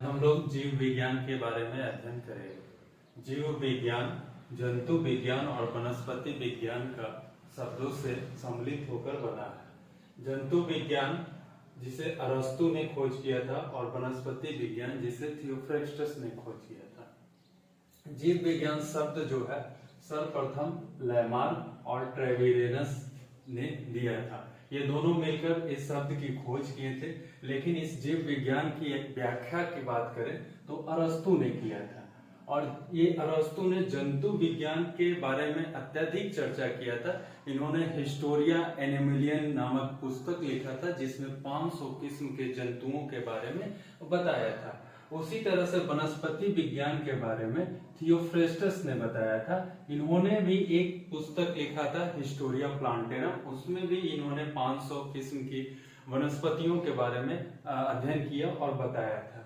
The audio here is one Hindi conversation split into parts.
हम लोग जीव विज्ञान के बारे में अध्ययन करेंगे। जीव विज्ञान जंतु विज्ञान और वनस्पति विज्ञान का शब्दों से सम्मिलित होकर बना है। जंतु विज्ञान जिसे अरस्तु ने खोज किया था और वनस्पति विज्ञान जिसे थियोफ्रेस्टस ने खोज किया था। जीव विज्ञान शब्द जो है सर्वप्रथम लेमार्क और ट्रेविरेनस ने दिया था। ये दोनों मिलकर इस शब्द की खोज किए थे, लेकिन इस जीव विज्ञान की एक व्याख्या की बात करें तो अरस्तु ने किया था। और ये अरस्तु ने जंतु विज्ञान के बारे में अत्यधिक चर्चा किया था। इन्होंने हिस्टोरिया एनिमलियन नामक पुस्तक लिखा था जिसमें 500 किस्म के जंतुओं के बारे में बताया था। उसी तरह से वनस्पति विज्ञान के बारे में थियोफ्रेस्टस ने बताया था। इन्होंने भी एक पुस्तक लिखा था हिस्टोरिया प्लांटेरम, उसमें भी इन्होंने 500 किस्म की वनस्पतियों के बारे में अध्ययन किया और बताया था।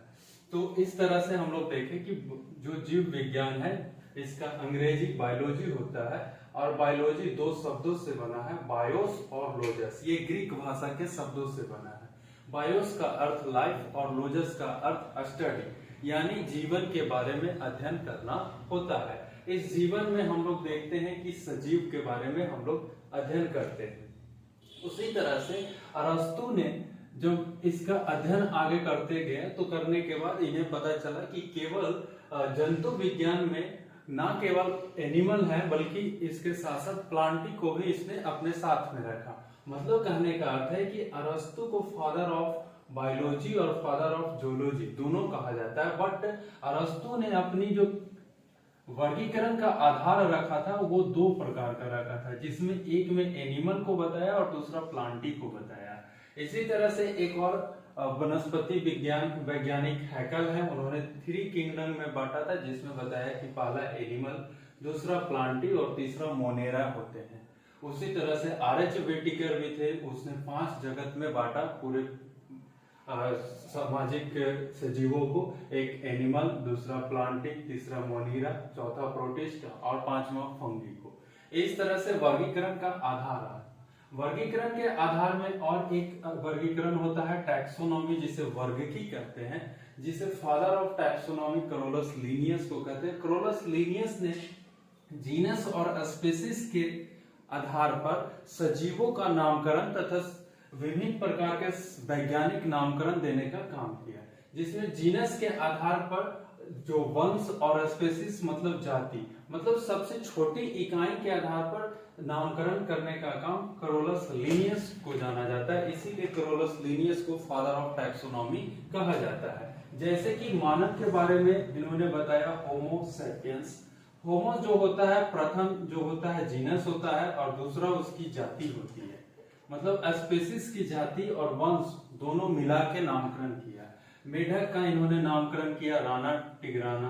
तो इस तरह से हम लोग देखें कि जो जीव विज्ञान है इसका अंग्रेजी बायोलॉजी होता है और बायोलॉजी दो शब्दों से बना है, बायोस और लोजस। ये ग्रीक भाषा के शब्दों से बना है। बायोस का अर्थ लाइफ और लोजस का अर्थ स्टडी, यानी जीवन के बारे में अध्ययन करना होता है। इस जीवन में हम लोग देखते हैं कि सजीव के बारे में हम लोग अध्ययन करते हैं। उसी तरह से अरस्तु ने जब इसका अध्ययन आगे करते गए तो करने के बाद इन्हें पता चला कि केवल जंतु विज्ञान में ना केवल एनिमल है बल्कि इसके साथ साथ प्लांटी को भी इसने अपने साथ में रखा। मतलब कहने का अर्थ है कि अरस्तु को फादर ऑफ बायोलॉजी और फादर ऑफ जूलॉजी दोनों कहा जाता है। बट अरस्तु ने अपनी जो वर्गीकरण का आधार रखा था वो दो प्रकार का रखा था, जिसमें एक में एनिमल को बताया और दूसरा प्लांटी को बताया। इसी तरह से एक और वनस्पति विज्ञान वैज्ञानिक हैकल है, उन्होंने 3 किंगडम में बांटा था, जिसमें बताया कि पहला एनिमल, दूसरा प्लांटी और तीसरा मोनेरा होते हैं। उसी तरह से आरएच वेटिकर भी थे, उसने 5 जगत में बांटा पूरे सामाजिक सजीवों को, एक एनिमल, दूसरा प्लांटी, तीसरा मोनेरा, चौथा प्रोटिस्ट और 5वां फंगी को। इस तरह से वर्गीकरण का आधार है। वर्गीकरण के आधार में और एक वर्गीकरण होता है टैक्सोनॉमी, जिसे वर्गीकी कहते हैं, जिसे फादर ऑफ टैक्सोनॉमी क्रोलस लीनियस को कहते हैं। क्रोलस लीनियस ने जीनस और स्पीशीज के आधार पर सजीवों का नामकरण तथा विभिन्न प्रकार के वैज्ञानिक नामकरण देने का काम किया, जिसमें जीनस के आधार पर जो वंश और स्पीशीज मतलब जाति, मतलब सबसे छोटी इकाई के आधार पर नामकरण करने का काम क्रोलस लीनियस को जाना जाता है। इसीलिए क्रोलस लीनियस को फादर ऑफ टैक्सोनॉमी कहा जाता है। जैसे कि मानव के बारे में इन्होंने बताया होमो सैपियंस। होमो जो होता है, प्रथम जो होता है जीनस होता है और दूसरा उसकी जाति होती है, मतलब स्पीशीज की जाति और वंश दोनों मिला के नामकरण किया। मेढक का इन्होंने नामकरण किया राना टिग्राना,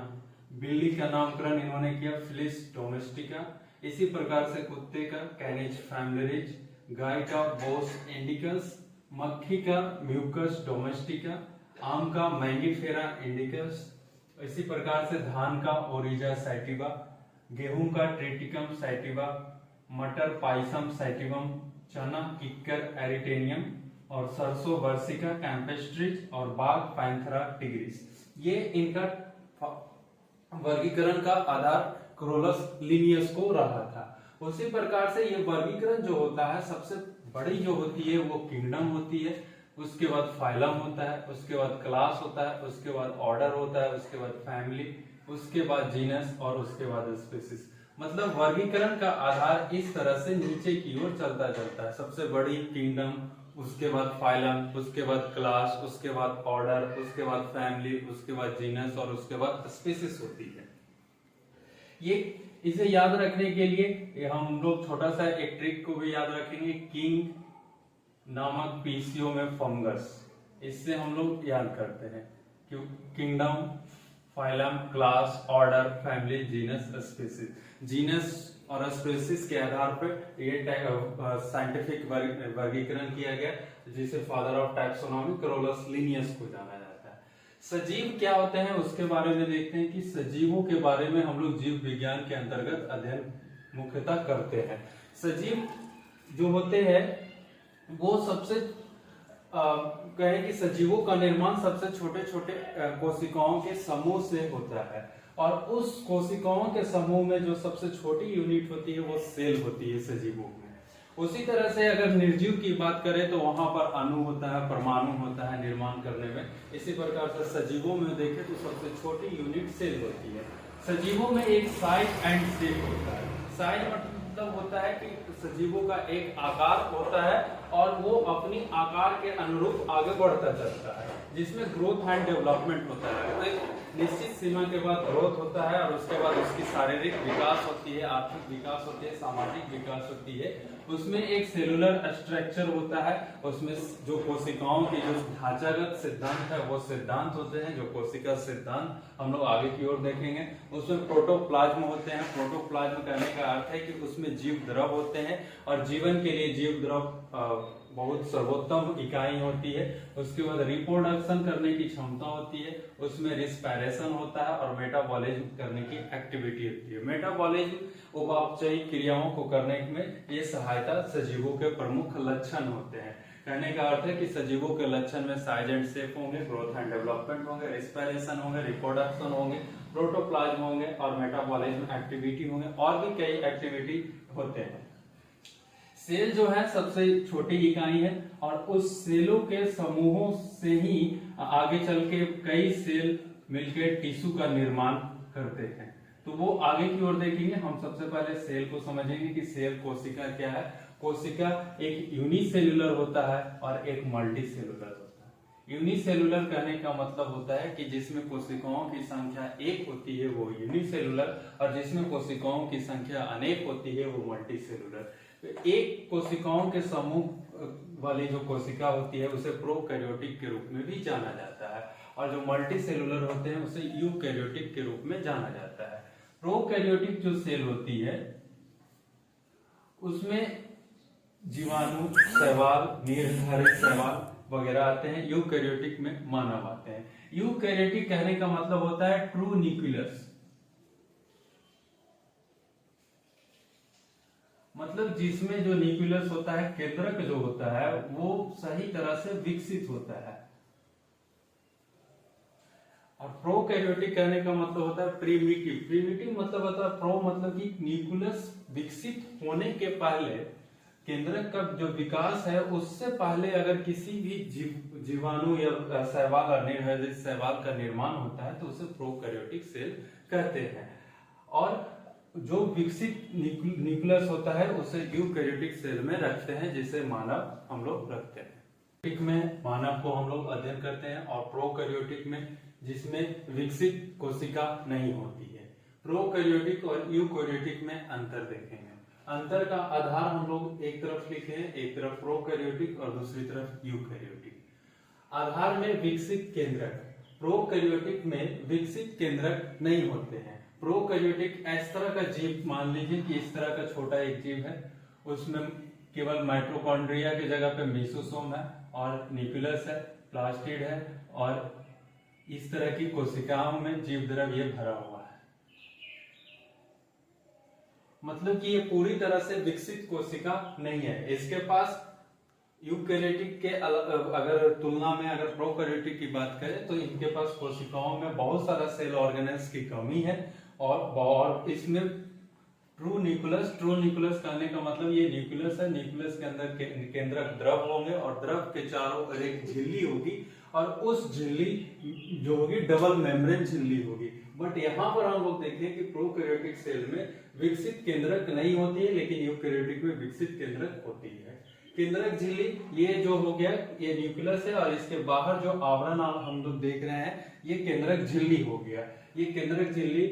बिल्ली का नामकरण इन्होंने किया फिलिस डोमेस्टिका, इसी प्रकार से कुत्ते का कैनिज फैमिलिरिज, गाय का बोस इंडिकस, मक्खी का म्यूकस डोमेस्टिका, आम का मैंगीफेरा इंडिकस, इसी प्रकार से धान का ओरिजा सैटिवा, गेहूं का ट्रिटिकम सैटिवा, मटर पाइसम सैटिवम, चना किक्कर एरिटेनियम और सरसों बर्सिका कैम्पेस्ट्रिज और बाघ पैंथरा टिग्रिस। ये इनका वर्गीकरण का आधार क्रोलस लीनियस को रहा था। उसी प्रकार से ये वर्गीकरण जो होता है, सबसे बड़ी जो होती है वो किंगडम होती है, उसके बाद फाइलम होता है, उसके बाद क्लास होता है, उसके बाद ऑर्डर होता है, उसके बाद फैमिली, उसके बाद जीनस और उसके बाद स्पीशीज। मतलब वर्गीकरण का आधार इस तरह से नीचे की ओर चलता चलता है। सबसे बड़ी किंगडम, उसके बाद फाइलम, उसके बाद क्लास, उसके बाद ऑर्डर, उसके बाद फैमिली, उसके बाद जीनस और उसके बाद स्पीशीज होती है। ये इसे याद रखने के लिए हम लोग छोटा सा एक ट्रिक को भी याद रखेंगे, किंग नामक पीसीओ में फंगस। इससे हम लोग याद करते हैं कि kingdom, phylum, class, order, family, genus, species. Genus और स्पीशीज के आधार पर ये साइंटिफिक वर्गीकरण किया गया, जिसे फादर ऑफ टैक्सोनॉमी क्रोलस लीनियस को जाना जाता है। सजीव क्या होते हैं उसके बारे में देखते हैं कि सजीवों के बारे में हम लोग जीव विज्ञान के अंतर्गत अध्ययन मुख्यतः करते हैं। सजीव जो होते हैं वो सबसे कहें कि सजीवों का निर्माण सबसे छोटे छोटे कोशिकाओं के समूह से होता है, और उस कोशिकाओं के समूह में जो सबसे छोटी यूनिट होती है वो सेल होती है सजीवों में। उसी तरह से अगर निर्जीव की बात करें तो वहां पर अणु होता है, परमाणु होता है निर्माण करने में। इसी प्रकार से सजीवों में देखें तो सबसे छोटी यूनिट सेल होती है। सजीवों में एक साइज एंड शेप होता है। साइज मतलब होता है कि सजीवों का एक आकार होता है और वो अपनी आकार के अनुरूप आगे बढ़ता चलता है, जिसमें ग्रोथ एंड डेवलपमेंट होता है। तो एक निश्चित सीमा के बाद ग्रोथ होता है और उसके बाद उसकी शारीरिक विकास होती है, आर्थिक विकास होती है, सामाजिक विकास होती है। उसमें एक सेलुलर स्ट्रक्चर होता है, उसमें जो कोशिकाओं की जो ढांचागत सिद्धांत है वो सिद्धांत होते हैं, जो कोशिका सिद्धांत हम लोग आगे की ओर देखेंगे। उसमें प्रोटोप्लाज्म होते हैं। प्रोटोप्लाज्म कहने का अर्थ है कि उसमें जीव द्रव होते हैं और जीवन के लिए जीव द्रव बहुत सर्वोत्तम इकाई होती है। उसके बाद रिप्रोडक्शन करने की क्षमता होती है, उसमें रिस्पायरेशन होता है और मेटाबॉलिज्म करने की एक्टिविटी होती है। मेटाबॉलिज्म उपापचयी क्रियाओं को करने में ये सहायता सजीवों के प्रमुख लक्षण होते हैं। कहने का अर्थ है कि सजीवों के लक्षण में साइज एंड शेप होंगे, ग्रोथ एंड डेवलपमेंट होंगे, रिस्पायरेशन होंगे, रिप्रोडक्शन होंगे, प्रोटोप्लाज्म होंगे और मेटाबॉलिज्म एक्टिविटी होंगे, और भी कई एक्टिविटी होते हैं। सेल जो है सबसे छोटी इकाई है और उस सेलों के समूहों से ही आगे चल के कई सेल मिलकर टिश्यू का निर्माण करते हैं। तो वो आगे की ओर देखेंगे। हम सबसे पहले सेल को समझेंगे कि सेल कोशिका क्या है। कोशिका एक यूनिसेलुलर होता है और एक मल्टीसेलुलर होता है। यूनिसेलुलर कहने का मतलब होता है कि जिसमें कोशिकाओं की संख्या एक होती है वो यूनिसेलुलर, और जिसमें कोशिकाओं की संख्या अनेक होती है वो मल्टीसेलुलर। एक कोशिकाओं के समूह वाली जो कोशिका होती है उसे प्रोकैरियोटिक के रूप में भी जाना जाता है, और जो मल्टीसेलुलर होते हैं उसे यूकैरियोटिक के रूप में जाना जाता है। प्रोकैरियोटिक जो सेल होती है उसमें जीवाणु, शैवाल, निर्धारित शैवाल वगैरह आते हैं। यूकैरियोटिक में मानव आते हैं। यूकैरियोटिक कहने का मतलब होता है ट्रू न्यूक्लियस, मतलब जिसमें जो न्यूक्लियस होता है, केंद्रक जो होता है वो सही तरह से विकसित होता है। और प्रोकैरियोटिक कहने का मतलब होता है प्रीमिटिव। प्रीमिटिव मतलब होता है प्रो मतलब कि न्यूक्लियस विकसित होने के पहले, केंद्रक का जो विकास है उससे पहले अगर किसी भी जीवाणु या शैवाल और निर्धारित शैवाल का निर्माण होता है तो उसे प्रोकैरियोटिक सेल कहते हैं। और जो विकसित न्यूक्लियस होता है उसे यूकैरियोटिक सेल में रखते हैं, जिसे मानव हम लोग रखते हैं। यूकैरियोटिक में मानव को हम लोग अध्ययन करते हैं, और प्रोकैरियोटिक में जिसमें विकसित कोशिका नहीं होती है। प्रोकैरियोटिक और यूकैरियोटिक में अंतर देखेंगे। अंतर का आधार हम लोग एक तरफ लिखे हैं, एक तरफ प्रोकैरियोटिक और दूसरी तरफ यूकैरियोटिक। आधार में विकसित केंद्रक। प्रोकैरियोटिक में विकसित केंद्रक नहीं होते हैं। प्रोकैरियोटिक इस तरह का जीव मान लीजिए कि इस तरह का छोटा एक जीव है, उसमें केवल माइटोकॉन्ड्रिया की जगह पे मेसोसोम है और न्यूक्लियस है, प्लास्टिड है, और इस तरह की कोशिकाओं में जीव द्रव ये भरा हुआ है। मतलब कि ये पूरी तरह से विकसित कोशिका नहीं है। इसके पास यूकैरियोटिक के अगर तुलना में अगर प्रोकैरियोटिक की बात करें तो इनके पास कोशिकाओं में बहुत सारा सेल ऑर्गेनेल्स की कमी है, और इसमें ट्रू न्यूक्लियस कहने का मतलब ये न्यूक्लियस है। न्यूक्लियस के अंदर केंद्रक द्रव होंगे और द्रव के चारों ओर एक झिल्ली होगी, और उस झिल्ली जो होगी डबल मेम्ब्रेन झिल्ली होगी। बट यहाँ पर हम लोग देखें कि प्रोकैरियोटिक सेल में विकसित केंद्रक नहीं होती है, लेकिन यूकैरियोटिक में विकसित केंद्रक होती है। केंद्रक झिल्ली ये जो हो गया ये न्यूक्लियस है, और इसके बाहर जो आवरण हम लोग देख रहे हैं ये केंद्रक झिल्ली हो गया। ये केंद्रक झिल्ली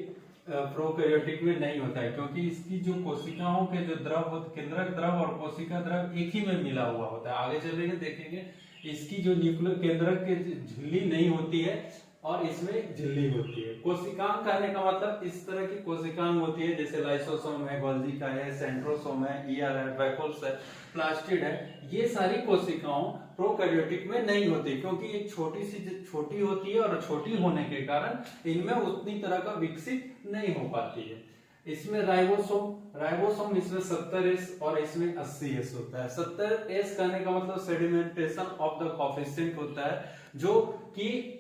प्रोकैरियोटिक में नहीं होता है, क्योंकि इसकी जो कोशिकाओं के जो द्रव होते, केंद्रक द्रव और कोशिका द्रव एक ही में मिला हुआ होता है। आगे चलेंगे देखेंगे इसकी जो न्यूक्लियर केंद्रक की झिल्ली नहीं होती है और इसमें झिल्ली होती है। कोशिकांग कहने का मतलब इस तरह की कोशिकांग होती है जैसे लाइसोसोम है, गोल्गी का है, सेंट्रोसोम है, ईआर है, वैकुल्स है, प्लास्टिड है। ये सारी कोशिकाओं प्रोकैरियोटिक में नहीं होती, क्योंकि एक छोटी होती है और छोटी होने के कारण इनमें उतनी तरह का विकसित नहीं हो पाती है। इसमें राइबोसोम इसमें 70S और इसमें 80S होता है। 70S कहने का मतलब सेडिमेंटेशन ऑफ द कोफिशिएंट होता है, जो कि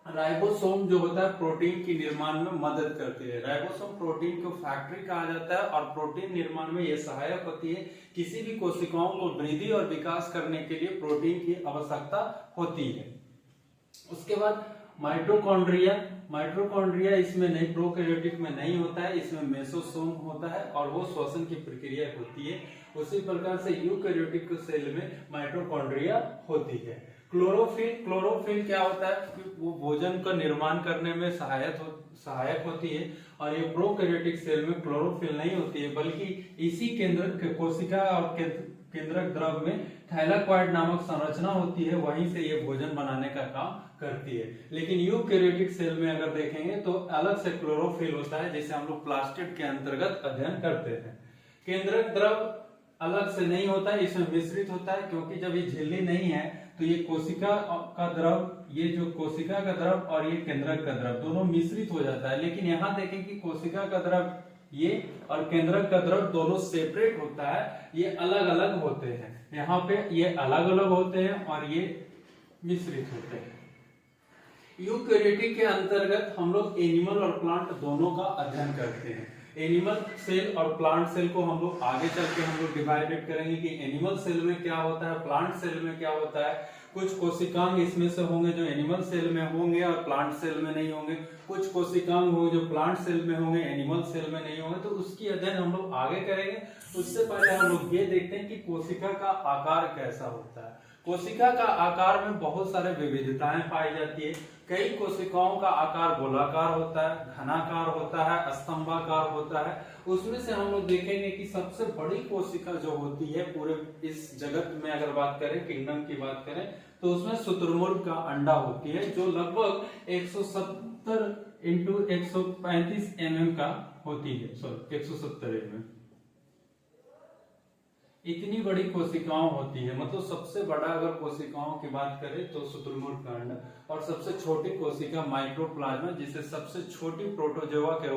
राइबोसोम जो होता है प्रोटीन की निर्माण में मदद करती है। राइबोसोम प्रोटीन को फैक्ट्री कहा जाता है और प्रोटीन निर्माण में यह सहायक होती है। किसी भी कोशिकाओं को वृद्धि और विकास करने के लिए प्रोटीन की आवश्यकता होती है। उसके बाद माइटोकॉन्ड्रिया इसमें नहीं, प्रोकैरियोटिक में नहीं होता है, इसमें मेसोसोम होता है और वो श्वसन की प्रक्रिया होती है। उसी प्रकार से यूकैरियोटिक सेल में माइटोकॉन्ड्रिया होती है। क्लोरोफिल क्या होता है? वो भोजन का निर्माण करने में सहायक होती है। और ये प्रोकैरियोटिक सेल में क्लोरोफिल नहीं होती है, बल्कि इसी कोशिका और केंद्रक द्रव में थैलाकोइड नामक संरचना होती है, वहीं से ये भोजन बनाने का काम करती है। लेकिन यूकैरियोटिक सेल में अगर देखेंगे तो अलग से क्लोरोफिल होता है, जिसे हम लोग प्लास्टिड के अंतर्गत अध्ययन करते हैं। केंद्रक द्रव अलग से नहीं होता है, इसमें मिश्रित होता है, क्योंकि जब ये झिल्ली नहीं है तो ये कोशिका का द्रव, ये जो कोशिका का द्रव और ये केंद्रक का द्रव दोनों मिश्रित हो जाता है। लेकिन यहाँ देखें कि कोशिका का द्रव ये और केंद्रक का द्रव दोनों सेपरेट होता है, ये अलग अलग होते हैं। यहाँ पे ये अलग अलग होते हैं और ये मिश्रित होते हैं। यूकैरियोटिक के अंतर्गत हम लोग एनिमल और प्लांट दोनों का अध्ययन करते हैं। एनिमल सेल और प्लांट सेल को हम लोग आगे चल के हम लोग डिवाइडेड करेंगे कि एनिमल सेल में क्या होता है, प्लांट सेल में क्या होता है। कुछ कोशिकांग इसमें से होंगे जो एनिमल सेल में होंगे और प्लांट सेल में नहीं होंगे, कुछ कोशिकांग होंगे जो प्लांट सेल में होंगे, एनिमल सेल में नहीं होंगे। तो उसकी अध्ययन हम लोग आगे करेंगे। उससे पहले हम लोग ये देखते हैं कि कोशिका का आकार कैसा होता है। कोशिका का आकार में बहुत सारे विविधताएं पाई जाती है। कई कोशिकाओं का आकार गोलाकार होता है, घनाकार होता है, स्तंभाकार होता है। उसमें से हम लोग देखेंगे कि सबसे बड़ी कोशिका जो होती है पूरे इस जगत में, अगर बात करें किंगडम की बात करें, तो उसमें शुतुरमुर्ग का अंडा होती है, जो लगभग 170 × 135 mm का होती है, 170 mm। इतनी बड़ी कोशिकाओं होती है, मतलब सबसे बड़ा अगर कोशिकाओं की बात करें तो शुतुरमुर्ग का अंडा, और सबसे छोटी कोशिका माइक्रोप्लाज्मा, जिसे सबसे छोटी प्रोटोजोआ के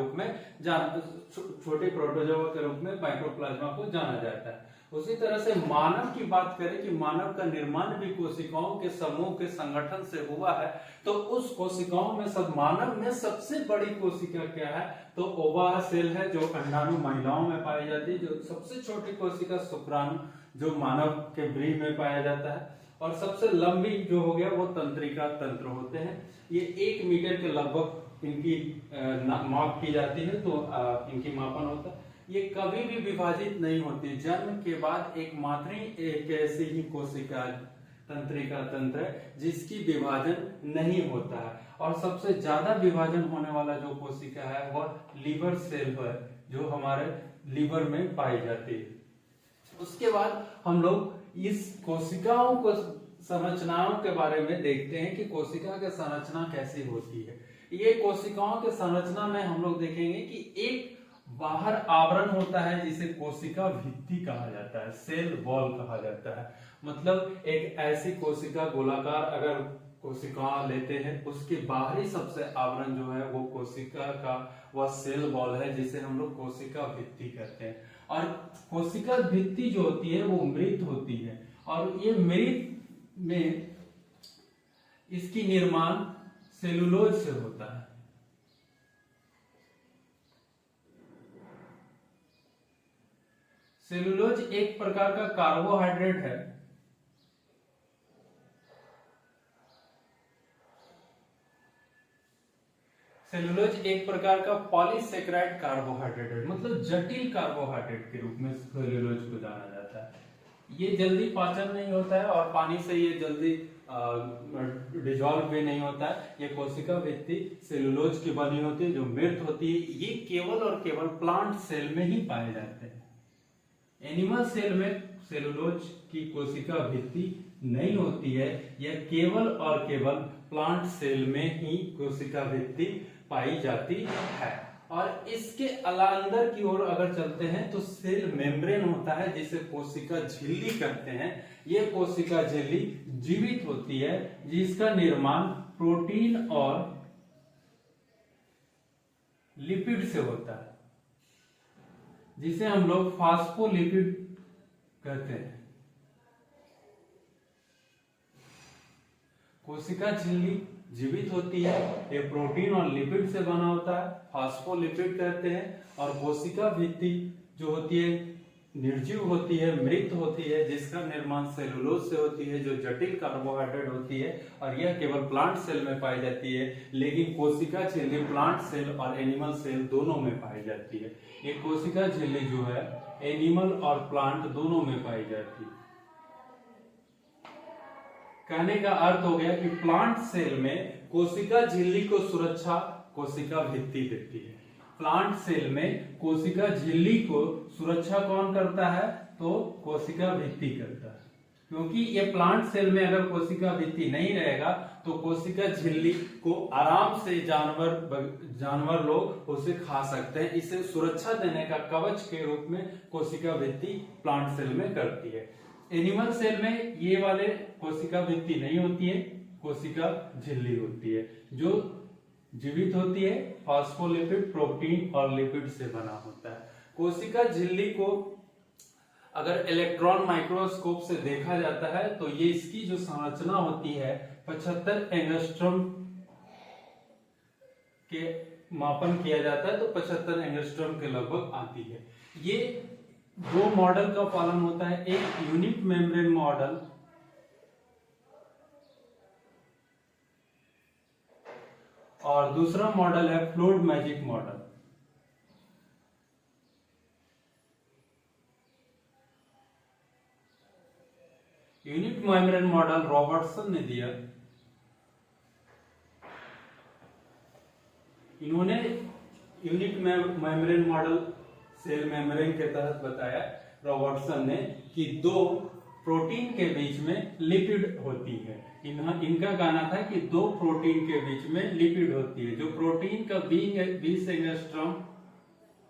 रूप में माइक्रोप्लाज्मा को जाना जाता है। उसी तरह से मानव की बात करें कि मानव का निर्माण भी कोशिकाओं के समूह के संगठन से हुआ है, तो उस कोशिकाओं में मानव में सबसे बड़ी कोशिका क्या है? तो ओवा सेल है, जो अंडाणु महिलाओं में पाई जाती है। जो सबसे छोटी कोशिका शुक्राणु, जो मानव के व्रीहि में पाया जाता है। और सबसे लंबी जो हो गया वो तंत्रिका तंत्र होते हैं। ये 1 मीटर के लगभग इनकी माप की जाती है, तो इनकी मापन होता है। ये कभी भी विभाजित नहीं होती। जन्म के बाद एक ऐसी ही कोशिका तंत्रिका तंत्र है जिसकी विभाजन नहीं होता है। और सबसे ज्यादा विभाजन होने वाला जो कोशिका है वह लीवर सेल है, जो हमारे लीवर में पाई जाती है। उसके बाद हम लोग इस कोशिकाओं को संरचनाओं के बारे में देखते हैं कि कोशिका की संरचना कैसी होती है। ये कोशिकाओं के संरचना में हम लोग देखेंगे कि एक बाहर आवरण होता है जिसे कोशिका भित्ति कहा जाता है, सेल वॉल कहा जाता है। मतलब एक ऐसी कोशिका गोलाकार अगर कोशिका लेते हैं, उसके बाहरी सबसे आवरण जो है वो कोशिका का वह सेल वॉल है, जिसे हम लोग कोशिका भित्ति कहते हैं। और कोशिका भित्ति जो होती है वो मृत होती है, और ये मृत में इसकी निर्माण सेलुलोज से होता है। सेलुलोज एक प्रकार का कार्बोहाइड्रेट है। सेलुलोज एक प्रकार का पॉलीसेकेराइड कार्बोहाइड्रेट है, मतलब जटिल कार्बोहाइड्रेट के रूप में सेलुलोज को जाना जाता है। ये जल्दी पाचन नहीं होता है और पानी से ये जल्दी डिजॉल्व भी नहीं होता है। ये कोशिका भित्ति सेलुलोज की बनी होती है, जो मृत होती है। ये केवल और केवल प्लांट सेल में ही पाए जाते हैं। एनिमल सेल में सेलुलोज की कोशिका भित्ति नहीं होती है। यह केवल और केवल प्लांट सेल में ही कोशिका भित्ति पाई जाती है। और इसके अंदर की ओर अगर चलते हैं तो सेल मेम्ब्रेन होता है, जिसे कोशिका झिल्ली कहते हैं। यह कोशिका झिल्ली जीवित होती है, जिसका निर्माण प्रोटीन और लिपिड से होता है। जिसे हम लोग फास्फोलिपिड कहते हैं। कोशिका झिल्ली जीवित होती है, ये प्रोटीन और लिपिड से बना होता है, फास्फोलिपिड कहते हैं। और कोशिका भित्ति जो होती है निर्जीव होती है, मृत होती है, जिसका निर्माण सेलुलोज से होती है, जो जटिल कार्बोहाइड्रेट होती है और यह केवल प्लांट सेल में पाई जाती है। लेकिन कोशिका झिल्ली प्लांट सेल और एनिमल सेल दोनों में पाई जाती है। ये कोशिका झिल्ली जो है एनिमल और प्लांट दोनों में पाई जाती है। कहने का अर्थ हो गया कि प्लांट सेल में कोशिका झिल्ली को सुरक्षा कोशिका भित्ति देती है। प्लांट सेल में कोशिका झिल्ली को सुरक्षा कौन करता है? तो कोशिका भित्ति करता है, क्योंकि ये प्लांट सेल में अगर कोशिका भित्ति नहीं रहेगा तो कोशिका झिल्ली को आराम से जानवर लोग उसे खा सकते हैं। इसे सुरक्षा देने का कवच के रूप में कोशिका भित्ति प्लांट सेल में करती है। एनिमल सेल में ये वाले कोशिका भित्ति नहीं होती है, कोशिका झिल्ली होती है जो जीवित होती है, फास्फोलिपिड, प्रोटीन और लिपिड से बना होता है। कोशिका झिल्ली को अगर इलेक्ट्रॉन माइक्रोस्कोप से देखा जाता है तो ये इसकी जो संरचना होती है 75 एंगस्ट्रॉम के मापन किया जाता है, तो 75 एंगस्ट्रॉम के लगभग आती है। ये दो मॉडल का पालन होता है, एक यूनिट मेम्ब्रेन मॉडल और दूसरा मॉडल है fluid mosaic model. Unit membrane model Robertson ने दिया। इन्होंने unit membrane model cell membrane के तहत बताया रॉबर्टसन ने कि दो प्रोटीन के बीच में लिपिड होती है। इनका कहना था कि दो प्रोटीन के बीच में लिपिड होती है, जो प्रोटीन का 20 एंगस्ट्रॉम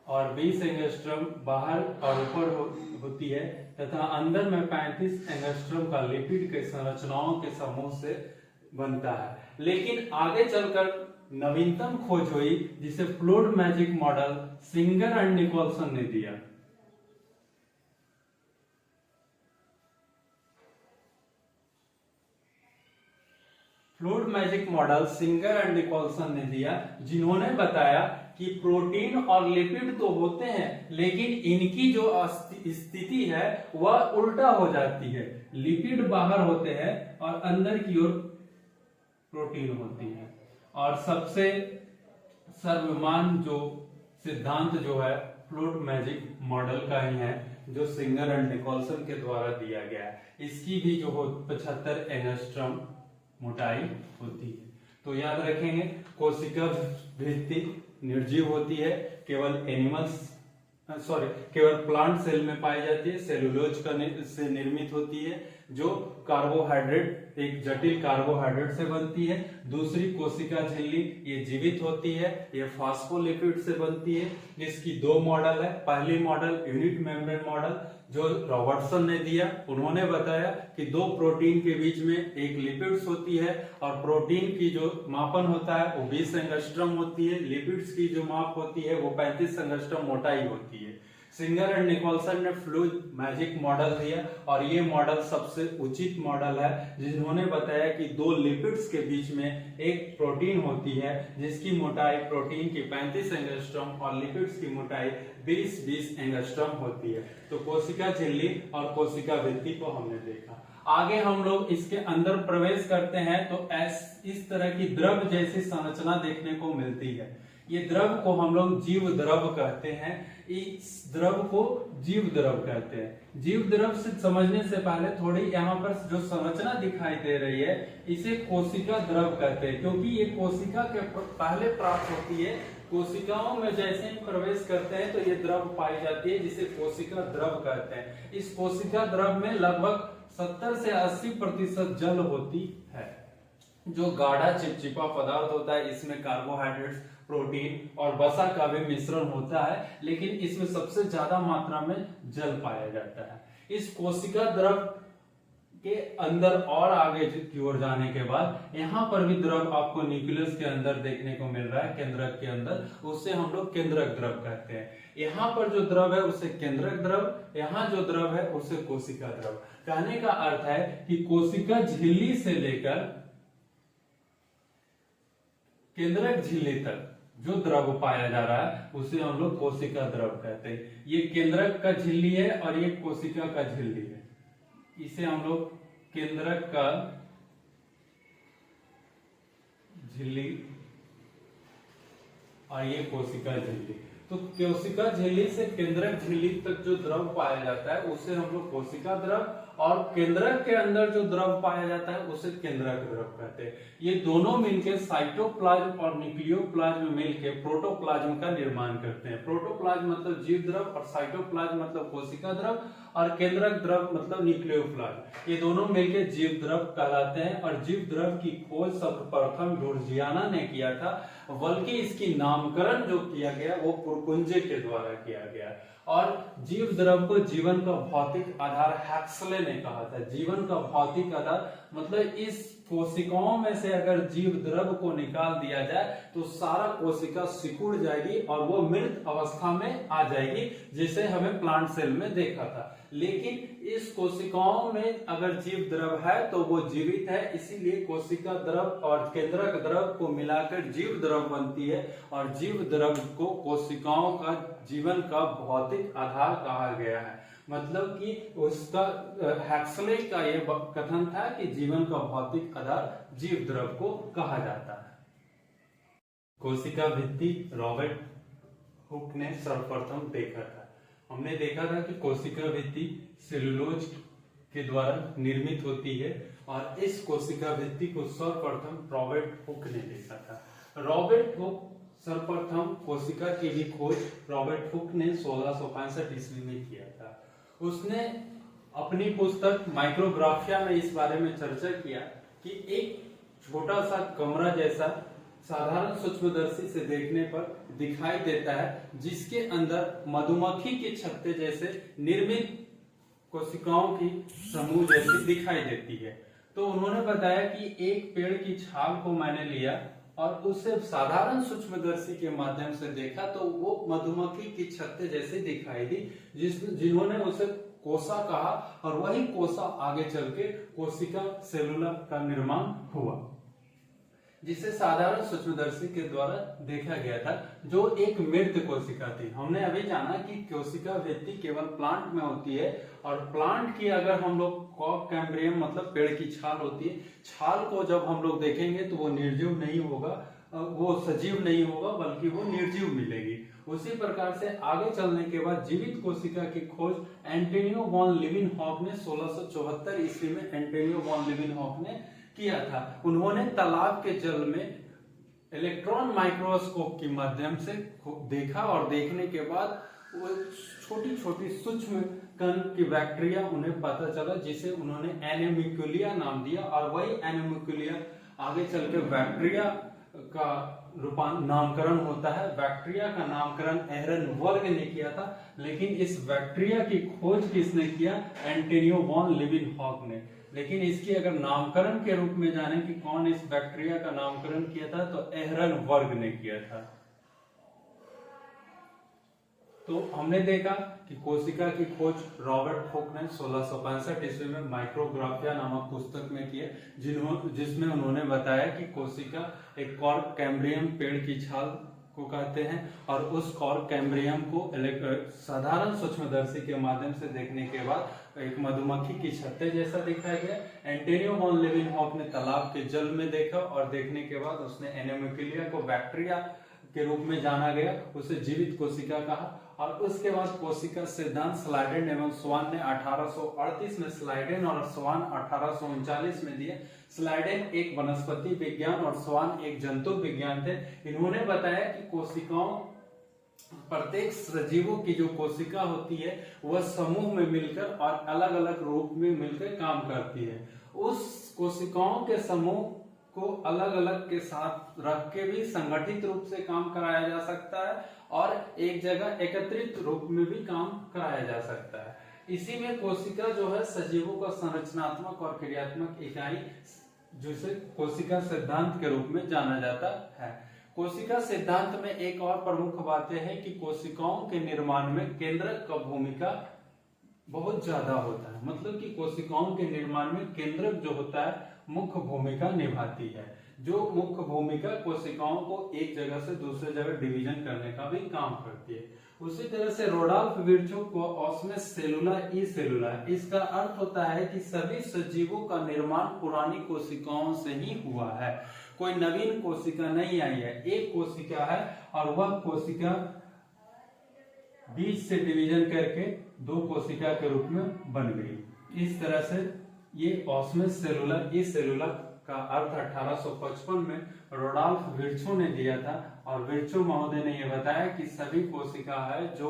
और 20 एंगस्ट्रॉम बाहर और ऊपर होती है तथा अंदर में 35 एंगस्ट्रॉम का लिपिड के संरचनाओं के समूह से बनता है। लेकिन आगे चलकर नवीनतम खोज हुई जिसे fluid mosaic model Singer and Nicolson ने दिया। Fluid mosaic model Singer and Nicolson ने दिया, जिन्होंने बताया कि प्रोटीन और लिपिड तो होते हैं लेकिन इनकी जो स्थिति है वह उल्टा हो जाती है। लिपिड बाहर होते हैं और अंदर की ओर प्रोटीन होती है। और सबसे सर्वमान्य जो सिद्धांत जो है फ्लूइड मैजिक मॉडल का ही है, जो सिंगर एंड निकोलसन के द्वारा दिया गया है। इसकी भी जो 75 एंगस्ट्रॉम मोटाई होती है। तो याद रखेंगे, कोशिका भित्ति निर्जीव होती है, केवल प्लांट सेल में पाई जाती है, सेलुलोज से निर्मित होती है, जो कार्बोहाइड्रेट एक जटिल कार्बोहाइड्रेट से बनती है। दूसरी कोशिका झिल्ली ये जीवित होती है, ये फास्फोलिपिड से बनती है। इसकी दो मॉडल है। पहली मॉडल यूनिट मेम्ब्रेन मॉडल जो रॉबर्टसन ने दिया, उन्होंने बताया कि दो प्रोटीन के बीच में एक लिपिड्स होती है और प्रोटीन की जो मापन होता है वो 20 एंगस्ट्रॉम होती है, लिपिड्स की जो माप होती है वो 35 एंगस्ट्रॉम मोटाई होती है। सिंगर एंड निकोलसन ने फ्लूइड मैजिक मॉडल दिया और ये मॉडल सबसे उचित मॉडल है, जिन्होंने बताया कि दो लिपिड्स के बीच में एक प्रोटीन होती है जिसकी मोटाई प्रोटीन की 35 एंगस्ट्रॉम और लिपिड्स की मोटाई 20 एंगस्ट्रॉम होती है। तो कोशिका झिल्ली और कोशिका भित्ति को हमने देखा। आगे हम लोग इसके अंदर प्रवेश करते हैं तो इस तरह की द्रव जैसी संरचना देखने को मिलती है। ये द्रव को हम लोग जीव द्रव कहते हैं। इस द्रव को जीव द्रव कहते हैं। जीव द्रव से समझने से पहले थोड़ी यहाँ पर जो संरचना दिखाई दे रही है इसे कोशिका द्रव कहते हैं, क्योंकि ये कोशिका के पहले प्राप्त होती है। कोशिकाओं में जैसे ही प्रवेश करते हैं तो ये द्रव पाई जाती है, जिसे कोशिका द्रव कहते हैं। इस कोशिका द्रव में लगभग 70 से 80% जल होती है, जो गाढ़ा चिपचिपा पदार्थ होता है। इसमें कार्बोहाइड्रेट्स, प्रोटीन और वसा का भी मिश्रण होता है, लेकिन इसमें सबसे ज्यादा मात्रा में जल पाया जाता है। इस कोशिका द्रव के अंदर और आगे की ओर जाने के बाद यहाँ पर भी द्रव आपको न्यूक्लियस के अंदर देखने को मिल रहा है, केंद्रक के अंदर, उससे हम लोग केंद्रक द्रव कहते हैं। यहाँ पर जो द्रव है उसे केंद्रक द्रव, यहाँ जो द्रव है उसे कोशिका द्रव। कहने का अर्थ है कि कोशिका झिल्ली से लेकर केंद्रक झिल्ली तक जो द्रव पाया जा रहा है उसे हम लोग कोशिका द्रव कहते हैं। ये केंद्रक का झिल्ली है और ये कोशिका का झिल्ली है, इसे हम लोग केंद्रक का झिल्ली और ये कोशिका झिल्ली। तो कोशिका झिल्ली से केंद्रक झिल्ली तक जो द्रव पाया जाता है उसे हम लोग कोशिका द्रव, और केंद्रक के अंदर जो द्रव पाया जाता है उसे केंद्रक द्रव कहते हैं। ये दोनों मिलकर साइटोप्लाज्म और न्यूक्लियोप्लाज्म मिलकर प्रोटोप्लाज्म का निर्माण करते हैं। प्रोटोप्लाज्म मतलब जीव द्रव और साइटोप्लाज्म मतलब कोशिका द्रव और केंद्रक द्रव मतलब न्यूक्लियोप्लाज्म। ये दोनों मिलकर जीव द्रव कहलाते हैं। और जीव द्रव की खोज सर्वप्रथम डोरजियाना ने किया था, बल्कि इसकी नामकरण जो किया गया वो पुरकुंजे के द्वारा किया गया। और जीव द्रव को जीवन का भौतिक आधार हैक्सले ने कहा था। जीवन का भौतिक आधार मतलब इस कोशिकाओं में से अगर जीव द्रव को निकाल दिया जाए तो सारा कोशिका सिकुड़ जाएगी और वो मृत अवस्था में आ जाएगी, जिसे हमें प्लांट सेल में देखा था। लेकिन इस कोशिकाओं में अगर जीव द्रव है तो वो जीवित है, इसीलिए कोशिका द्रव और केंद्रक द्रव को मिलाकर जीव द्रव बनती है। और जीव द्रव को कोशिकाओं का जीवन का भौतिक आधार कहा गया है। मतलब कि उसका हैक्सले का यह कथन था कि जीवन का भौतिक आधार जीव द्रव को कहा जाता है। कोशिका भित्ति रॉबर्ट हुक ने सर्वप्रथम देखा था। हमने देखा था कि कोशिका भित्ति सेलुलोज के द्वारा निर्मित होती है और इस कोशिका भित्ति को सर्वप्रथम रॉबर्ट हुक ने देखा था। रॉबर्ट हुक सर्वप्रथम कोशिका की भी खोज रॉबर्ट हुक ने 1665 ईस्वी में किया था। उसने अपनी पुस्तक माइक्रोग्राफिया में इस बारे में चर्चा किया कि एक छोटा सा कमरा जैसा साधारण सूक्ष्मदर्शी से देखने पर दिखाई देता है, जिसके अंदर मधुमक्खी के छत्ते जैसे निर्मित कोशिकाओं की समूह जैसी दिखाई देती है। तो उन्होंने बताया कि एक पेड़ की छाल को मैंने लिया और उसे साधारण सूक्ष्मदर्शी के माध्यम से देखा तो वो मधुमक्खी की छत्ते जैसे दिखाई दी, जिन्होंने उसे कोसा कहा। और वही कोसा आगे चल के कोशिका सेलुला का निर्माण हुआ, जिसे साधारण सूक्ष्मदर्शी के द्वारा देखा गया था, जो एक मृत कोशिका थी। हमने अभी जाना कि कोशिका भित्ति केवल प्लांट में होती है, और प्लांट की अगर हम लोग कॉर्क कैम्ब्रियम मतलब पेड़ की छाल होती है, छाल को जब हम लोग देखेंगे तो वो निर्जीव नहीं होगा, वो सजीव नहीं होगा, बल्कि वो निर्जीव मिलेगी। उसी प्रकार से आगे चलने के बाद जीवित कोशिका की खोज एंटोनियो वॉन लिविनहॉफ ने 1674 ईस्वी में एंटोनियो वॉन लिविनहॉफ ने किया था। उन्होंने तालाब के जल में इलेक्ट्रॉन माइक्रोस्कोप के माध्यम से देखा और देखने के बाद वो छोटी छोटी सूक्ष्म कण की बैक्टीरिया उन्हें पता चला, जिसे उन्होंने एनिमिकुलिया नाम दिया। और वही एनिमिकुलिया आगे चल के बैक्टीरिया का नामकरण होता है। बैक्टीरिया का नामकरण एहरनबर्ग ने किया था, लेकिन इस बैक्टीरिया की खोज किसने किया? एंटोनियो वॉन लिविनहॉफ ने। लेकिन इसकी अगर नामकरण के रूप में जाने कि कौन इस बैक्टीरिया का नामकरण किया था, तो एहरनबर्ग ने किया था। तो हमने देखा कि कोशिका की खोज रॉबर्ट हुक ने 1665 ईस्वी में माइक्रोग्राफिया नामक पुस्तक में की है, जिसमें उन्होंने बताया कि कोशिका एक कॉर्क कैम्ब्रियम पेड़ की छाल को कहते हैं, और उस कॉर्क कैम्ब्रियम को साधारण सूक्ष्मदर्शी के माध्यम से देखने के बाद एक मधुमक्खी की छत्ते जैसा दिखाया गया। एंटोनियो वॉन लिविनहॉफ ने तालाब के जल में देखा और देखने के बाद उसने एनिमिकुलिया को बैक्टीरिया के रूप में जाना गया, उसे जीवित कोशिका कहा। और उसके बाद कोशिका सिद्धांत स्लाइडेन एवं स्वान ने 1838 में स्लाइडेन और स्वान 1839 में दिए। स्लाइडेन एक वनस्पति विज्ञान और स्वान एक जंतु विज्ञान थे। इन्होंने बताया कि कोशिकाओं प्रत्येक सजीवों की जो कोशिका होती है वह समूह में मिलकर और अलग अलग रूप में मिलकर काम करती है। उस कोशिकाओं के समूह को अलग अलग के साथ रख के भी संगठित रूप से काम कराया जा सकता है और एक जगह एकत्रित रूप में भी काम कराया जा सकता है। इसी में कोशिका जो है सजीवों का संरचनात्मक और क्रियात्मक इकाई, जिसे कोशिका सिद्धांत के रूप में जाना जाता है। कोशिका सिद्धांत में एक और प्रमुख बात यह है कि कोशिकाओं के निर्माण में केंद्रक का भूमिका बहुत ज्यादा होता है। मतलब कि कोशिकाओं के निर्माण में केंद्रक जो होता है मुख्य भूमिका निभाती है, जो मुख्य भूमिका कोशिकाओं को एक जगह से दूसरे जगह डिवीजन करने का भी काम करती है। उसी तरह से रोडोल्फ विर्चो को ऑस्मस सेलुला ई सेलुला, इसका अर्थ होता है कि सभी सजीवों का निर्माण पुरानी कोशिकाओं से ही हुआ है, कोई नवीन कोशिका नहीं आई है। एक कोशिका है और वह कोशिका बीच से डिवीजन करके दो कोशिका के रूप में बन गई। इस तरह से ये ऑस्मस सेलुला ई सेलुला का अर्थ 1855 में रोडोल्फ विर्चो ने दिया था, और विर्चो महोदय ने यह बताया कि सभी कोशिका है जो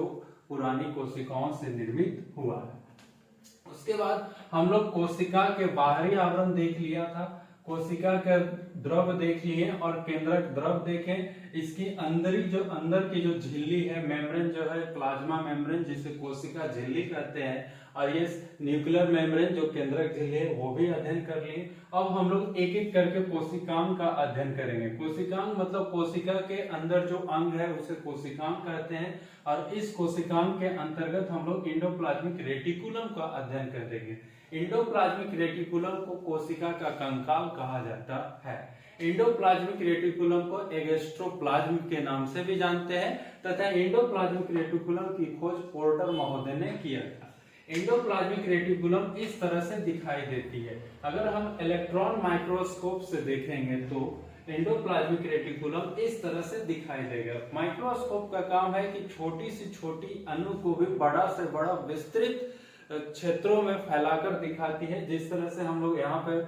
पुरानी कोशिकाओं से निर्मित हुआ है। उसके बाद हम लोग कोशिका के बाहरी आवरण देख लिया था, कोशिका का द्रव देख लिए और केंद्रक द्रव देखें। इसकी अंदर की जो झिल्ली है, मेम्ब्रेन जो है, प्लाज्मा मेम्ब्रेन जिसे कोशिका झिल्ली कहते हैं, और ये न्यूक्लियर मेम्ब्रेन जो केंद्रक झिल्ली है वो भी अध्ययन कर लिए। अब हम लोग एक एक करके कोशिकांग का अध्ययन करेंगे। कोशिकांग मतलब कोशिका के अंदर जो अंग है उसे कोशिकांग कहते हैं, और इस कोशिकांग के अंतर्गत हम लोग एंडोप्लाज्मिक रेटिकुलम का अध्ययन करेंगे। एंडोप्लाज्मिक रेटिकुलम को कोशिका का कंकाल कहा जाता है। एंडोप्लाज्मिक रेटिकुलम को एगस्ट्रोप्लाज्म के नाम से भी जानते हैं, तथा एंडोप्लाज्मिक रेटिकुलम की खोज पोर्टर महोदय ने किया था। एंडोप्लाज्मिक रेटिकुलम इस तरह से दिखाई देती है। अगर हम इलेक्ट्रॉन माइक्रोस्कोप से देखेंगे तो एंडोप्लाज्मिक रेटिकुलम इस तरह से दिखाई देगा। माइक्रोस्कोप का काम है कि छोटी से छोटी अणु को भी बड़ा से बड़ा विस्तृत क्षेत्रों में फैलाकर दिखाती है। जिस तरह से हम लोग यहाँ पे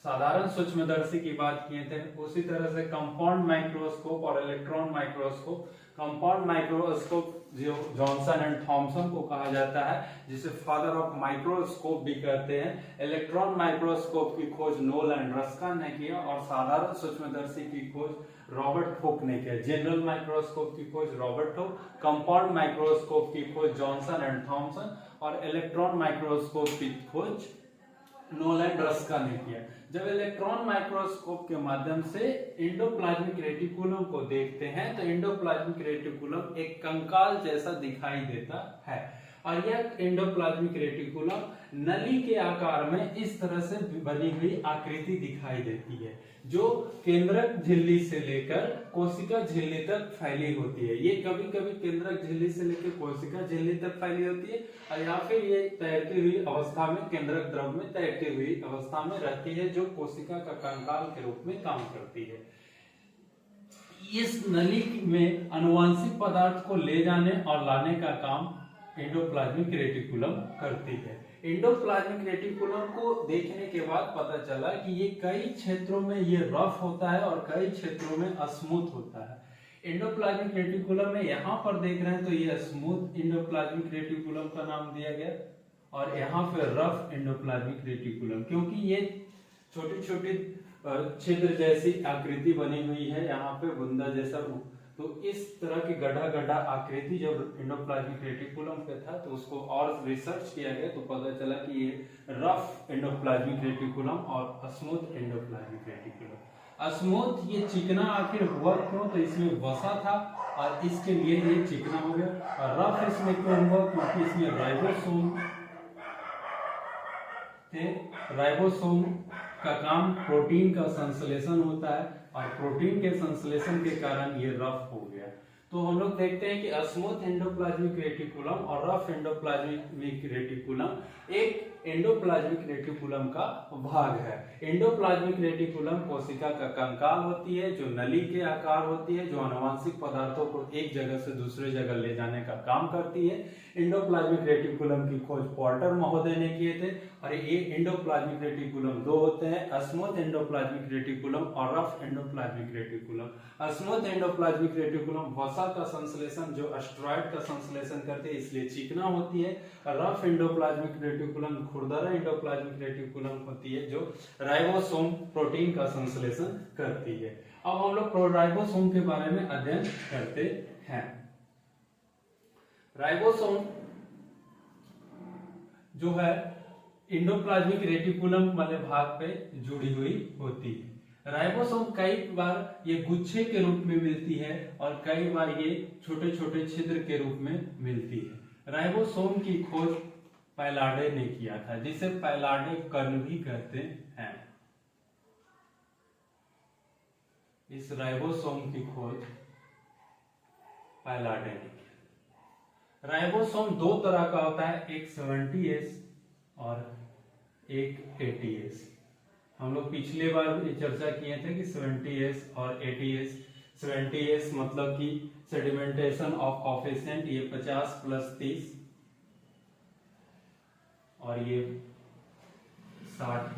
साधारण सूक्ष्मदर्शी की बात किए थे, उसी तरह से कंपाउंड माइक्रोस्कोप और इलेक्ट्रॉन माइक्रोस्कोप। कंपाउंड माइक्रोस्कोप जो जॉनसन एंड थॉमसन को कहा जाता है, जिसे फादर ऑफ माइक्रोस्कोप भी कहते हैं। इलेक्ट्रॉन माइक्रोस्कोप की खोज नोल एंड रस्किन ने किया, और साधारण सूक्ष्मदर्शी की खोज रॉबर्ट हुक ने किया। जनरल माइक्रोस्कोप की खोज रॉबर्ट हुक, कंपाउंड माइक्रोस्कोप की खोज जॉनसन एंड थॉमसन, और इलेक्ट्रॉन माइक्रोस्कोप की खोज नोल एंड रस्किन ने किया। जब इलेक्ट्रॉन माइक्रोस्कोप के माध्यम से एंडोप्लाज्मिक रेटिकुलम को देखते हैं तो एंडोप्लाज्मिक रेटिकुलम एक कंकाल जैसा दिखाई देता है, और यह एंडोप्लाज्मिक रेटिकुलम नली के आकार में इस तरह से बनी हुई आकृति दिखाई देती है, जो केंद्रक झिल्ली से लेकर कोशिका झिल्ली तक फैली होती है। ये कभी कभी केंद्रक झिल्ली से लेकर कोशिका झिल्ली तक फैली होती है, और या फिर ये तैरती हुई अवस्था में केंद्रक द्रव में तैरती हुई अवस्था में रहती है, जो कोशिका का कंकाल के रूप में काम करती है। इस नली में आनुवंशिक पदार्थ को ले जाने और लाने का काम एंडोप्लाज्मिक रेटिकुलम करती है। एंडोप्लाज्मिक रेटिकुलम को देखने के बाद पता चला कि ये कई क्षेत्रों में ये रफ होता है और कई क्षेत्रों में स्मूथ होता है। एंडोप्लाज्मिक रेटिकुलम में यहाँ पर देख रहे हैं तो ये स्मूथ एंडोप्लाज्मिक रेटिकुलम का नाम दिया गया, और यहाँ पे रफ एंडोप्लाज्मिक रेटिकुलम, क्योंकि ये छोटी छोटी छिद्र जैसी आकृति बनी हुई है, यहाँ पे बुंदा जैसा। तो इस तरह की गड्ढा गड्ढा आकृति जब एंडोप्लाज्मिक रेटिकुलम पे था तो उसको और रिसर्च किया गया तो पता चला कि ये रफ एंडोप्लाज्मिक रेटिकुलम और स्मूथ एंडोप्लाज्मिक रेटिकुलम। स्मूथ ये चिकना आखिर हुआ क्यों, तो इसमें वसा था और इसके लिए ये चिकना हो गया। और रफ इसमें क्यों हुआ, क्योंकि इसमें राइबोसोम थे। राइबोसोम का काम प्रोटीन का संश्लेषण होता है, और प्रोटीन के संश्लेषण के कारण ये रफ हो गया। तो हम लोग देखते हैं कि स्मूथ एंडोप्लाज्मिक रेटिकुलम और रफ एंडोप्लाज्मिक रेटिकुलम एक एंडोप्लाज्मिक रेटिकुलम का भाग है। एंडोप्लाज्मिक रेटिकुलम कोशिका का कंकाल होती है, जो नली के आकार होती है, जो आनुवंशिक पदार्थों को एक जगह से दूसरे जगह ले जाने का काम करती है। एंडोप्लाज्मिक रेटिकुलम की खोज पोर्टर महोदय ने किए थे, और ये एंडोप्लाज्मिक रेटिकुलम दो होते हैं, स्मूथ एंडोप्लाज्मिक रेटिकुलम और rough endoplasmic reticulum. Smooth endoplasmic reticulum वसा का संश्लेषण, जो एस्ट्रॉइड का संश्लेषण करते हैं, इसलिए चिकना होती है। रफ एंडोप्लाज्मिक रेटिकुलम खुरदरा एंडोप्लाज्मिक रेटिकुलम होती है, जो राइबोसोम प्रोटीन का संश्लेषण करती है। अब हम लोग राइबोसोम के बारे में अध्ययन करते हैं। राइबोसोम जो है इंडोप्लाज्मिक रेटिकुलम वाले भाग पे जुड़ी हुई होती है। राइबोसोम कई बार ये गुच्छे के रूप में मिलती है और कई बार ये छोटे छोटे छिद्र के रूप में मिलती है। राइबोसोम की खोज पैलाडे ने किया था, जिसे पैलाडे कर्ण भी कहते हैं। इस राइबोसोम की खोज पैलाडे ने की। राइबोसोम दो तरह का होता है, एक 70S और एक 80S। हम लोग पिछले बार ये चर्चा किए थे कि 70S और 80S। 70S मतलब कि सेडिमेंटेशन ऑफ कोफिशिएंट, ये 50 + 30 और ये 60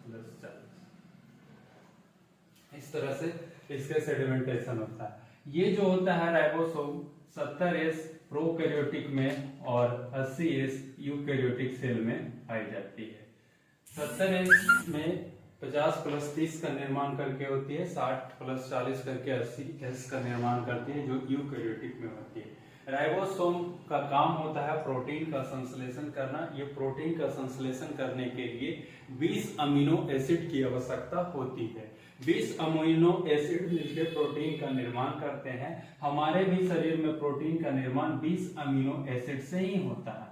+ 40। इस तरह से इसका सेडिमेंटेशन होता है। ये जो होता है राइबोसोम 70S प्रोकैरियोटिक में और 80S यूकैरियोटिक सेल में पाई जाती है। 70S में 50 + 30 का निर्माण करके होती है, 60 + 40 करके 80S का निर्माण करती है, जो यूकैरियोटिक में होती है। राइबोसोम का काम होता है प्रोटीन का संश्लेषण करना। ये प्रोटीन का संश्लेषण करने के लिए 20 अमीनो एसिड की आवश्यकता होती है। 20 अमीनो एसिड मिलकर प्रोटीन का निर्माण करते हैं। हमारे भी शरीर में प्रोटीन का निर्माण 20 अमीनो एसिड से ही होता है,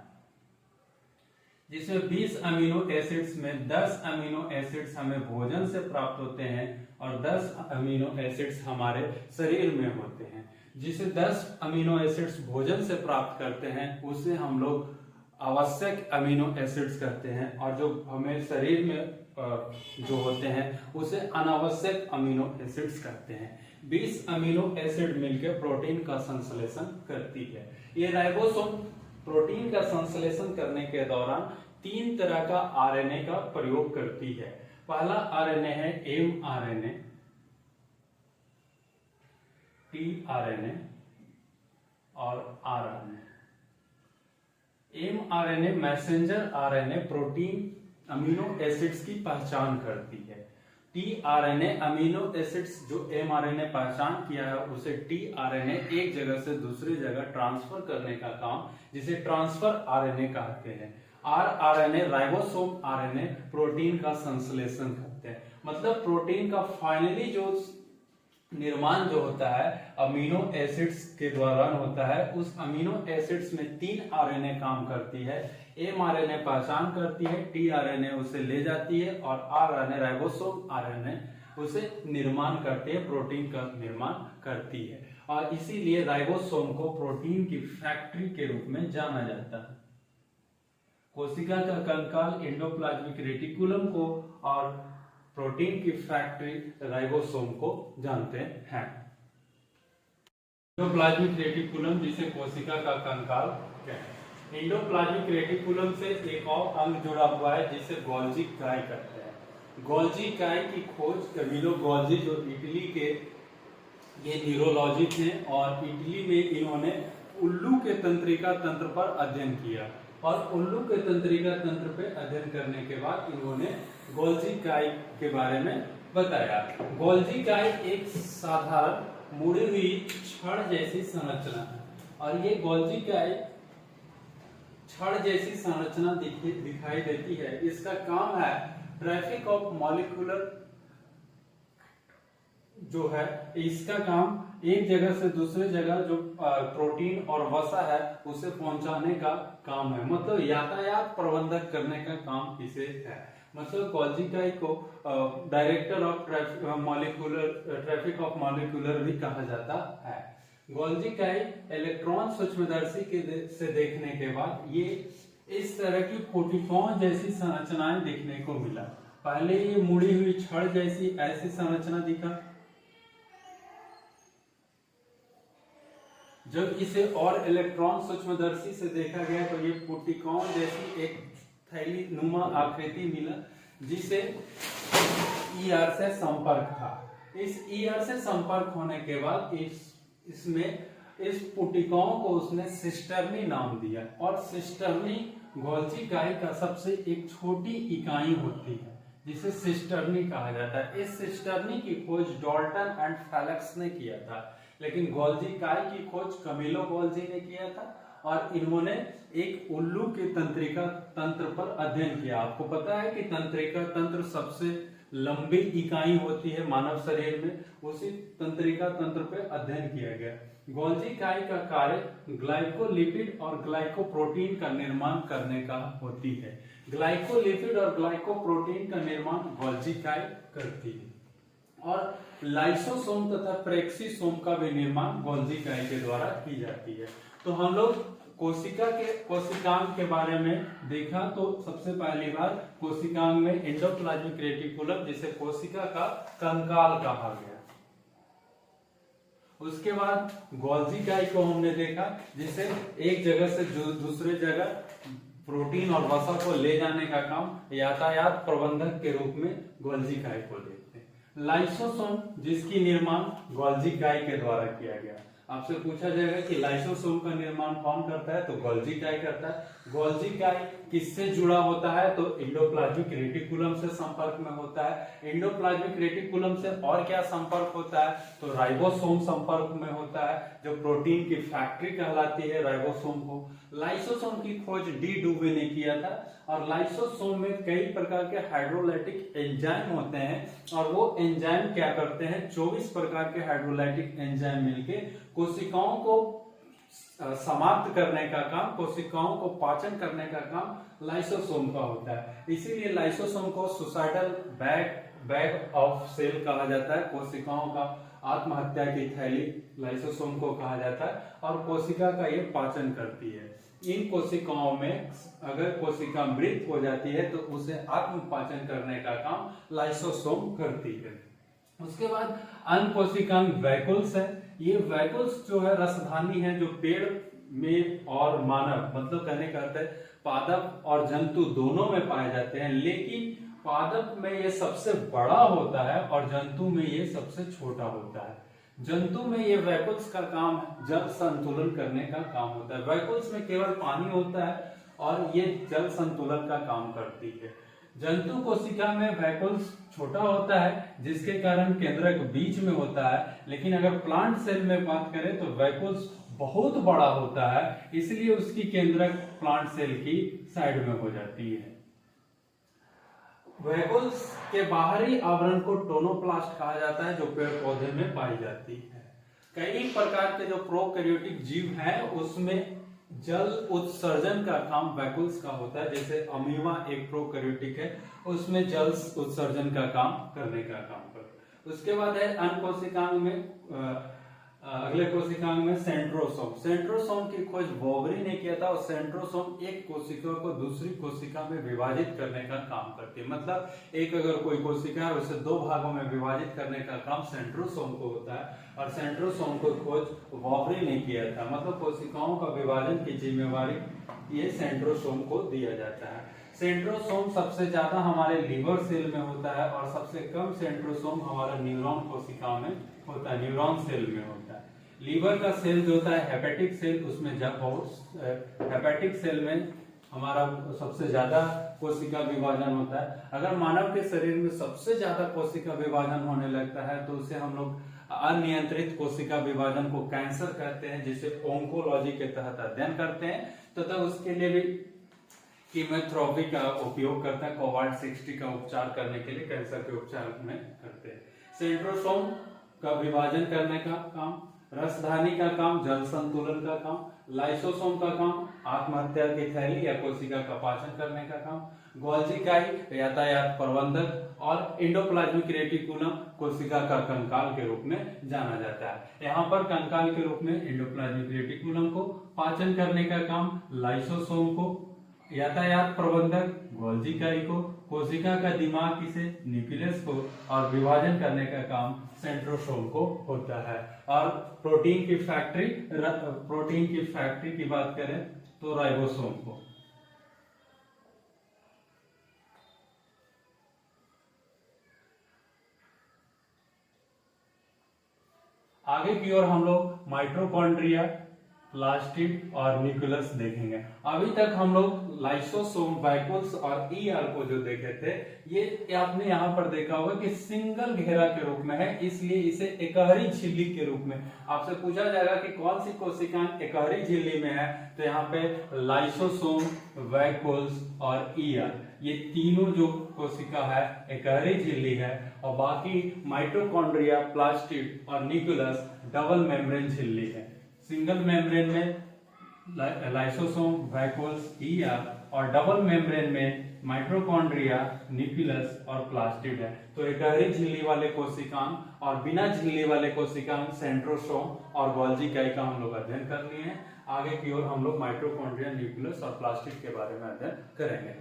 जिसमें 20 अमीनो एसिड्स में 10 अमीनो एसिड्स हमें भोजन से प्राप्त होते हैं और 10 अमीनो एसिड्स हमारे शरीर में होते हैं। जिसे 10 अमीनो एसिड्स भोजन से प्राप्त करते हैं उसे हम लोग आवश्यक अमीनो एसिड्स कहते हैं, और जो हमें शरीर में जो होते हैं उसे अनावश्यक अमीनो एसिड्स कहते हैं। 20 अमीनो एसिड मिलकर प्रोटीन का संश्लेषण करती है। ये राइबोसोम प्रोटीन का संश्लेषण करने के दौरान 3 तरह का आरएनए का प्रयोग करती है। पहला आरएनए है mRNA, tRNA और RNA। mRNA messenger RNA protein amino acids की पहचान करती है। tRNA अमीनो एसिड्स जो mRNA पहचान किया है उसे tRNA एक जगह से दूसरी जगह ट्रांसफर करने का काम, जिसे ट्रांसफर आरएनए कहते हैं। rRNA राइबोसोम आरएनए प्रोटीन का संश्लेषण करते हैं। मतलब प्रोटीन का फाइनली जो निर्माण जो होता है अमीनो एसिड्स के दौरान होता है। उस अमीनो एसिड्स में 3 आरएनए काम करती है। mRNA पहचान करती है, tRNA उसे ले जाती है और RNA राइबोसोम आरएनए उसे निर्माण करती है, प्रोटीन का निर्माण करती है। और इसीलिए राइबोसोम को प्रोटीन की फैक्ट्री के रूप में जाना जाता है। कोशिका का कंकाल एंडोप्लाज्मिक रेटिकुलम को और प्रोटीन की फैक्ट्री राइबोसोम को जानते हैं। एंडोप्लाज्मिक रेटिकुलम, जिसे कोशिका का कंकाल कहते हैं। एंडोप्लाज्मिक रेटिकुलम से एक और अंग जुड़ा हुआ है जिसे गोल्जी काय कहते हैं। गोल्जी काय की खोज कैमिलो गोल्जी, जो इटली के ये न्यूरोलॉजिस्ट हैं और इटली में इन्होंने उल्लू के तंत्रिका तंत्र पर अध्ययन किया और उल्लू के तंत्रिका तंत्र पे अध्ययन करने के बाद इन्होंने गोल्जी काय के बारे में बताया। गोल्जी काय एक साधारण मुड़ी हुई छड़ जैसी संरचना है और ये गोल्जी काय छड़ जैसी संरचना दिखाई देती है। इसका काम है ट्रैफिक ऑफ मॉलिक्यूलर जो है, इसका काम एक जगह से दूसरे जगह जो प्रोटीन और वसा है उसे पहुंचाने का काम है। मतलब यातायात प्रबंधक करने का काम इसे है। मतलब गोल्जी काय को director of traffic of molecular भी कहा जाता है। गोल्जी काय इलेक्ट्रॉन सूक्ष्मदर्शी से देखने के बाद ये इस तरह की कोटिकॉन जैसी संरचनाएं देखने को मिला। पहले ये मुड़ी हुई छड़ जैसी ऐसी संरचना दिखा, जब इसे और इलेक्ट्रॉन सूक्ष्मदर्शी से देखा गया तो ये कोटिकॉन जैसी एक थैली नुमा आकृति मिला, जिसे ईआर से संपर्क था। इस ईआर से संपर्क होने के बाद इसमें इस पुटिकाओं को उसने सिस्टर्नी नाम दिया और सिस्टर्नी गोल्जी काय का सबसे एक छोटी इकाई होती है जिसे सिस्टर्नी कहा जाता है। इस सिस्टर्नी की खोज डॉल्टन एंड फेलिक्स ने किया था, लेकिन गोल्जी काय की खोज कमिलो गोल्जी ने किया था और इन्होंने एक उल्लू के तंत्रिका तंत्र पर अध्ययन किया। आपको पता है कि तंत्रिका तंत्र सबसे लंबी इकाई होती है मानव शरीर में, उसी तंत्रिका तंत्र पे अध्ययन किया गया। गोल्जी काय का कार्य ग्लाइकोलिपिड और ग्लाइकोप्रोटीन का निर्माण करने का होती है। ग्लाइकोलिपिड और ग्लाइकोप्रोटीन का निर्माण गोल्जी काय करती है और लाइसोसोम तथा प्रेक्सिसोम का भी निर्माण गोल्जी काय के द्वारा की जाती है। तो हम लोग कोशिकांग के बारे में देखा तो सबसे पहली बार कोशिकांग में एंडोप्लाज्मिक रेटिकुलम जिसे कोशिका का कंकाल कहा गया। उसके बाद गोल्जी काय को हमने देखा जिसे एक जगह से दूसरे जगह प्रोटीन और वसा को ले जाने का काम यातायात प्रबंधक के रूप में गोल्जी काय को देखते हैं। लाइसोसोम जिसकी निर्माण गोल्जी काय के द्वारा किया गया। आपसे पूछा जाएगा कि लाइसोसोम का निर्माण कौन करता है, तो गोल्जी काय करता है। गोल्जी काय किससे जुड़ा होता है, तो एंडोप्लाज्मिक रेटिकुलम से संपर्क में होता है। एंडोप्लाज्मिक रेटिकुलम से और क्या संपर्क होता है, तो राइबोसोम संपर्क में होता है, जो प्रोटीन की फैक्ट्री कहलाती है राइबोसोम को। लाइसोसोम की खोज डी डुवे ने किया था और लाइसोसोम में कई प्रकार के हाइड्रोलाइटिक एंजाइम होते हैं और वो एंजाइम क्या करते हैं, 24 प्रकार के हाइड्रोलाइटिक एंजाइम मिलके कोशिकाओं को समाप्त करने का काम, कोशिकाओं को पाचन करने का काम लाइसोसोम का होता है। इसीलिए लाइसोसोम को सुसाइडल बैग ऑफ सेल कहा जाता है। कोशिकाओं का आत्महत्या की थैली लाइसोसोम को कहा जाता है और कोशिका का ये पाचन करती है। इन कोशिकाओं में अगर कोशिका मृत हो जाती है तो उसे आत्म पाचन करने का काम लाइसोसोम करती है। उसके बाद अन्य कोशिकांग वैकुल्स है। ये वैकुल्स जो है रसधानी है, जो पेड़ में और मानव मतलब कहने का अर्थ है पादप और जंतु दोनों में पाए जाते हैं, लेकिन पादप में ये सबसे बड़ा होता है और जंतु में ये सबसे छोटा होता है। जंतु में ये वैकुल्स का काम जल संतुलन करने का काम होता है। वैकुल्स में केवल पानी होता है और ये जल संतुलन का काम करती है। जंतु कोशिका में वैकुल्स छोटा होता है जिसके कारण केंद्रक बीच में होता है, लेकिन अगर प्लांट सेल में बात करें तो वैकुल्स बहुत बड़ा होता है, इसलिए उसकी केंद्रक प्लांट सेल की साइड में हो जाती है। वैकुल्स के बाहरी आवरण को टोनोप्लास्ट कहा जाता है, जो पेड़ पौधे में पाई जाती है। कई प्रकार के जो प्रोकैरियोटिक जीव हैं उसमें जल उत्सर्जन का काम वैकुल्स का होता है। जैसे अमीबा एक प्रोकैरियोटिक है, उसमें जल उत्सर्जन का काम करने का काम करता है। उसके बाद है अन्य कोशिकांग में अगले कोशिकांग में सेंट्रोसोम। सेंट्रोसोम की खोज बोवरी ने किया था और सेंट्रोसोम एक कोशिका को दूसरी कोशिका में विभाजित करने का काम करती है। मतलब एक अगर कोई कोशिका है उसे दो भागों में विभाजित करने का काम सेंट्रोसोम को होता है और सेंट्रोसोम को खोज बोवरी ने किया था। मतलब कोशिकाओं का विभाजन की जिम्मेवारी ये सेंट्रोसोम को दिया जाता है। सेंट्रोसोम सबसे ज्यादा हमारे लीवर सेल में होता है और सबसे कम सेंट्रोसोम हमारा न्यूरॉन कोशिका में होता है, न्यूरॉन सेल में होता है। लीवर का सेल जो होता है हेपेटिक सेल, उसमें जब हेपेटिक सेल में हमारा सबसे ज्यादा कोशिका विभाजन होता है। अगर मानव के शरीर में सबसे ज्यादा कोशिका विभाजन होने लगता है तो उसे हम लोग अनियंत्रित कोशिका विभाजन को कैंसर कहते हैं, जिसे ओंकोलॉजी के तहत अध्ययन करते हैं। तथा उसके लिए भी कीमोथेरेपी का उपयोग करते हैं, कोवाड 60 का उपचार करने के लिए कैंसर के उपचार में करते हैं। सेंट्रोसोम का विभाजन करने का काम, रसधानी का काम जल संतुलन का काम, लाइसोसोम का काम आत्महत्या की थैली या कोशिका का पाचन करने का काम, गोल्जी काय यातायात प्रबंधक और एंडोप्लाज्मिक रेटिकुलम कोशिका का कंकाल के रूप में जाना जाता है। यहाँ पर कंकाल के रूप में एंडोप्लाज्मिक रेटिकुलम को, पाचन करने का काम लाइसोसोम को, यातायात प्रबंधक गोल्जी काय को, कोशिका का दिमाग किसे न्यूक्लियस को और विभाजन करने का काम सेंट्रोसोम को होता है। और प्रोटीन की फैक्ट्री की बात करें तो राइबोसोम को। आगे की ओर हम लोग माइटोकॉन्ड्रिया, प्लास्टिड और न्यूक्लियस देखेंगे। अभी तक हम लोग लाइसोसोम, वैक्यूल्स और ईआर को जो देखे थे, ये आपने यहाँ पर देखा होगा कि सिंगल घेरा के रूप में है, इसलिए इसे एकहरी झिल्ली के रूप में आपसे पूछा जाएगा कि कौन सी कोशिकाएं एकहरी झिल्ली में है, तो यहाँ पे लाइसोसोम, वैक्यूल्स और ईआर, ये तीनों जो कोशिका है एकहरी झिल्ली है, और बाकी माइटोकॉन्ड्रिया, प्लास्टिड और न्यूक्लियस डबल मेम्ब्रेन झिल्ली है। सिंगल मेम्ब्रेन में लाइसोसोम, वैक्यूल्स, ईआर और डबल मेम्ब्रेन में माइटोकॉन्ड्रिया, न्यूक्लियस और प्लास्टिड है। तो एकहरी झिल्ली वाले कोशिकांग और बिना झिल्ली वाले कोशिकांग सेंट्रोसोम और गोल्जी इकाई का हम लोग अध्ययन कर लिए हैं। आगे की ओर हम लोग माइटोकॉन्ड्रिया, न्यूक्लियस और प्लास्टिड के बारे में अध्ययन करेंगे।